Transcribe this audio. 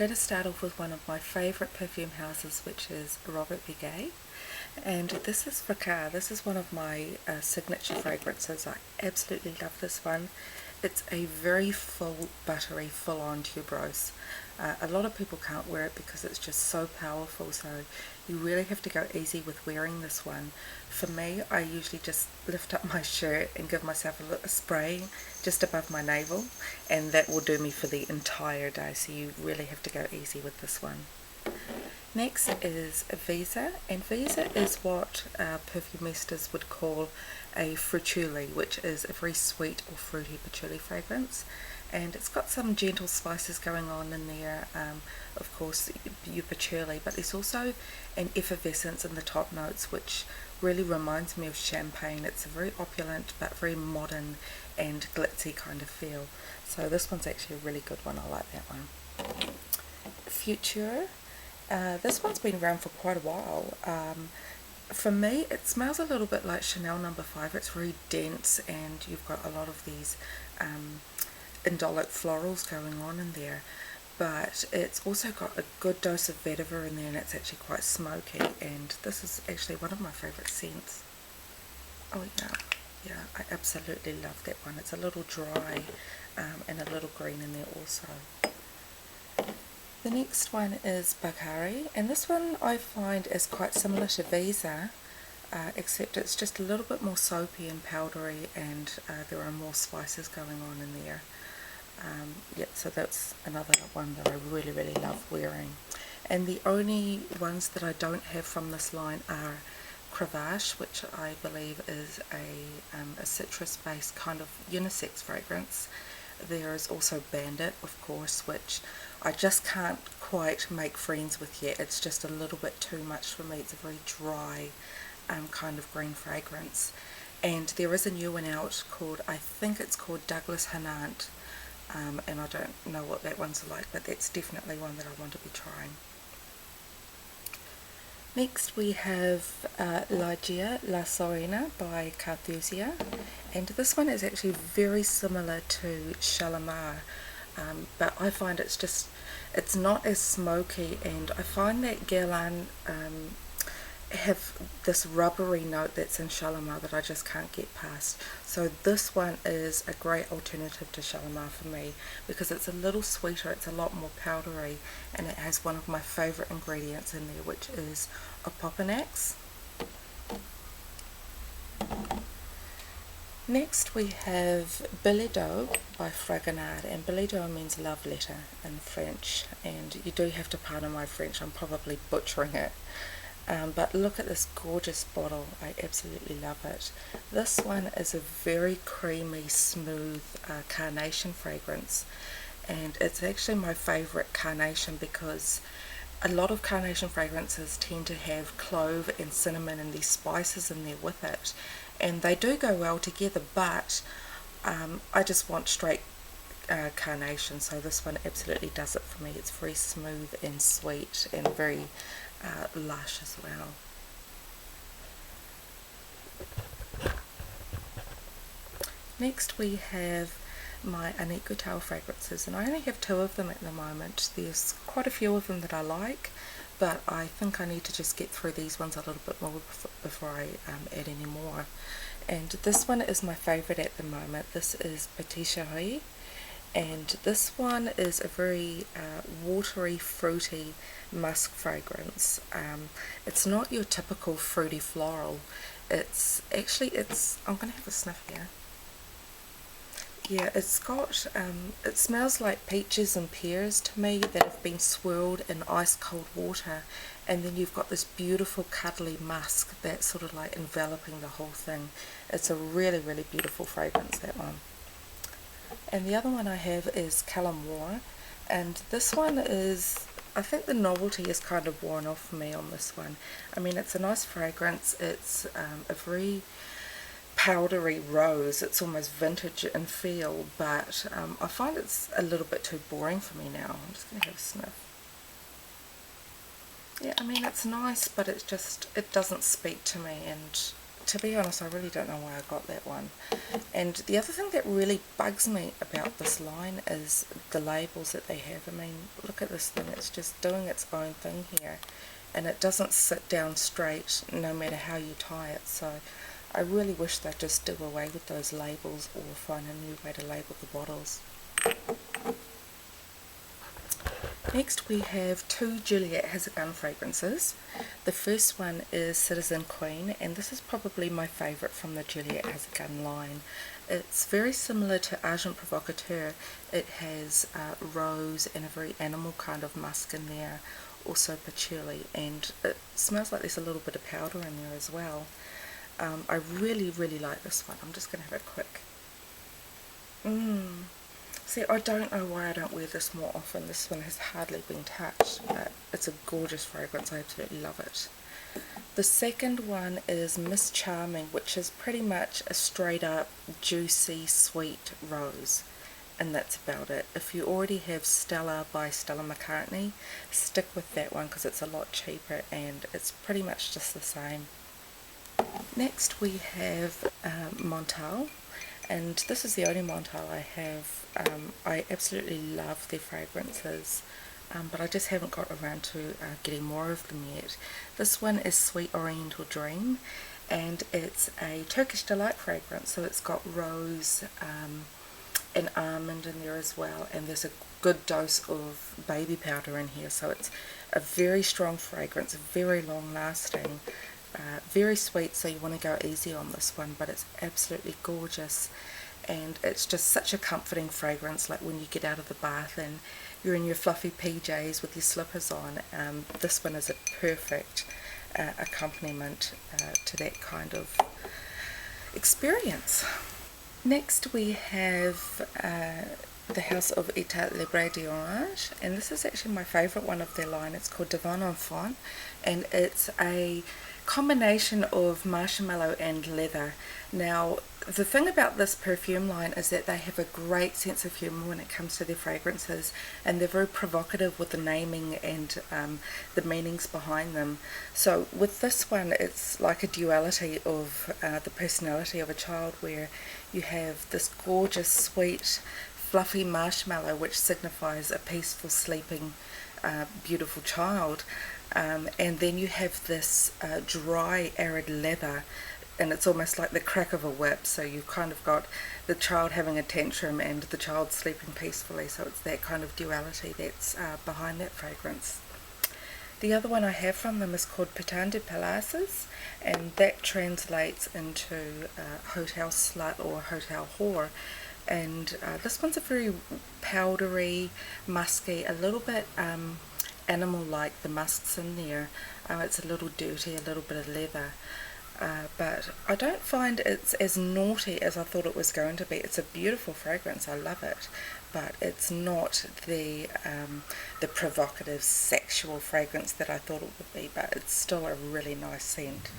going to start off with one of my favourite perfume houses, which is Robert Piguet. And this is Fracas. This is one of my signature fragrances. I absolutely love this one. It's a very full, buttery, full-on tuberose. A lot of people can't wear it because it's just so powerful, so you really have to go easy with wearing this one. For me, I usually just lift up my shirt and give myself a spray just above my navel, and that will do me for the entire day, so you really have to go easy with this one. Next is Visa, and Visa is what perfumistas would call a fruituli, which is a very sweet or fruity patchouli fragrance, and it's got some gentle spices going on in there, of course your patchouli, but there's also an effervescence in the top notes which really reminds me of champagne. It's a very opulent but very modern and glitzy kind of feel, so this one's actually a really good one. I like that one. Futur. This one's been around for quite a while. For me, it smells a little bit like Chanel No. 5. It's very dense, and you've got a lot of these indolic florals going on in there. But it's also got a good dose of vetiver in there, and it's actually quite smoky. And this is actually one of my favourite scents. Oh yeah, I absolutely love that one. It's a little dry, and a little green in there also. The next one is Baghari, and this one I find is quite similar to Visa, except it's just a little bit more soapy and powdery, and there are more spices going on in there. Yeah, so that's another one that I really love wearing. And the only ones that I don't have from this line are Cravache, which I believe is a citrus-based kind of unisex fragrance. There is also Bandit, of course, which I just can't quite make friends with yet. It's just a little bit too much for me. It's a very dry kind of green fragrance. And there is a new one out called, I think it's called Douglas Hanant, and I don't know what that one's like, but that's definitely one that I want to be trying. Next we have Ligea La Sirena by Carthusia, and this one is actually very similar to Shalimar, but I find it's not as smoky, and I find that Guerlain have this rubbery note that's in Shalimar that I just can't get past. So this one is a great alternative to Shalimar for me because it's a little sweeter, it's a lot more powdery, and it has one of my favourite ingredients in there, which is opopanax. Next we have Billet by Fragonard, and Billet means love letter in French, and you do have to pardon my French, I'm probably butchering it. But look at this gorgeous bottle, I absolutely love it. This one is a very creamy, smooth carnation fragrance, and it's actually my favourite carnation because a lot of carnation fragrances tend to have clove and cinnamon and these spices in there with it, and they do go well together, but I just want straight carnation, so this one absolutely does it for me. It's very smooth and sweet and very lush as well. Next we have my Annick Goutal fragrances, and I only have 2 of them at the moment. There's quite a few of them that I like, but I think I need to just get through these ones a little bit more before I add any more. And this one is my favourite at the moment. This is Petite Cherie, and this one is a very watery, fruity musk fragrance. It's not your typical fruity floral. It's I'm going to have a sniff here. Yeah, it's got, it smells like peaches and pears to me that have been swirled in ice cold water, and then you've got this beautiful cuddly musk that's sort of like enveloping the whole thing. It's a really beautiful fragrance, that one. And the other one I have is Quel, Amour, and this one is, I think the novelty is kind of worn off for me on this one. I mean, it's a nice fragrance, it's a very powdery rose, it's almost vintage in feel, but I find it's a little bit too boring for me now. I'm just going to have a sniff. Yeah, I mean, it's nice, but it doesn't speak to me, and to be honest, I really don't know why I got that one. And the other thing that really bugs me about this line is the labels that they have. I mean, look at this thing, it's just doing its own thing here, and it doesn't sit down straight no matter how you tie it. So I really wish they'd just do away with those labels or find a new way to label the bottles. Next we have two Juliette Has a Gun fragrances. The first one is Citizen Queen, and this is probably my favourite from the Juliette Has a Gun line. It's very similar to Agent Provocateur. It has rose and a very animal kind of musk in there, also patchouli, and it smells like there's a little bit of powder in there as well. I really like this one. I'm just going to have a quick. See, I don't know why I don't wear this more often. This one has hardly been touched, but it's a gorgeous fragrance. I absolutely love it. The second one is Miss Charming, which is pretty much a straight up juicy sweet rose, and that's about it. If you already have Stella by Stella McCartney, stick with that one because it's a lot cheaper and it's pretty much just the same. Next we have Montale, and this is the only Montale I have. I absolutely love their fragrances, but I just haven't got around to getting more of them yet. This one is Sweet Oriental Dream, and it's a Turkish delight fragrance, so it's got rose and almond in there as well, and there's a good dose of baby powder in here, so it's a very strong fragrance, very long lasting, very sweet, so you want to go easy on this one, but it's absolutely gorgeous. And it's just such a comforting fragrance, like when you get out of the bath and you're in your fluffy PJs with your slippers on. This one is a perfect accompaniment to that kind of experience. Next we have the House of Etat Libre d'Orange, and this is actually my favourite one of their line. It's called Divin, Enfant, and it's a combination of marshmallow and leather. Now, the thing about this perfume line is that they have a great sense of humour when it comes to their fragrances, and they're very provocative with the naming and the meanings behind them. So with this one, it's like a duality of the personality of a child, where you have this gorgeous, sweet, fluffy marshmallow, which signifies a peaceful, sleeping, beautiful child. And then you have this dry, arid leather, and it's almost like the crack of a whip, so you've kind of got the child having a tantrum and the child sleeping peacefully, so it's that kind of duality that's behind that fragrance. The other one I have from them is called Putain de Palaces, and that translates into hotel slut or hotel whore. And this one's a very powdery, musky, a little bit animal-like, the musks in there. It's a little dirty, a little bit of leather. But I don't find it's as naughty as I thought it was going to be. It's a beautiful fragrance, I love it, but it's not the provocative sexual fragrance that I thought it would be, but it's still a really nice scent.